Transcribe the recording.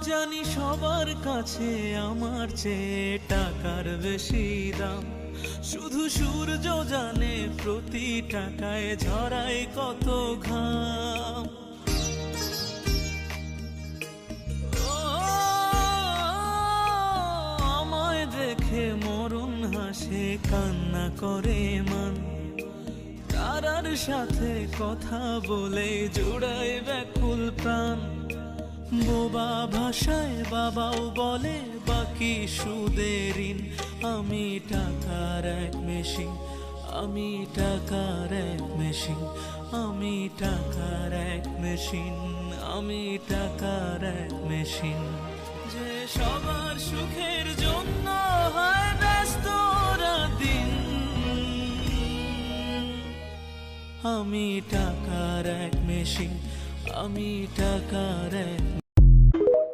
জানি সবার কাছে আমার চেয়ে টাকার বেশি দাম, শুধু সূর্য জানে প্রতি টাকায় ঝরায় কত ঘাম। আমায় দেখে মরণ হাসে কান্না করে মান, তারার সাথে কথা বলে জোড়ায় ব্যাকুল প্রাণ। বোবা ভাষায় বাবাও বলে বাকি সুদের ঋণ। আমি টাকার এক মেশিন, আমি টাকার এক মেশিন, আমি টাকার এক মেশিন, আমি টাকার এক মেশিন। যে সবার সুখের জন্য হয় ব্যস্ত দিন, আমি টাকার এক মেশিন, আমি টাকার এক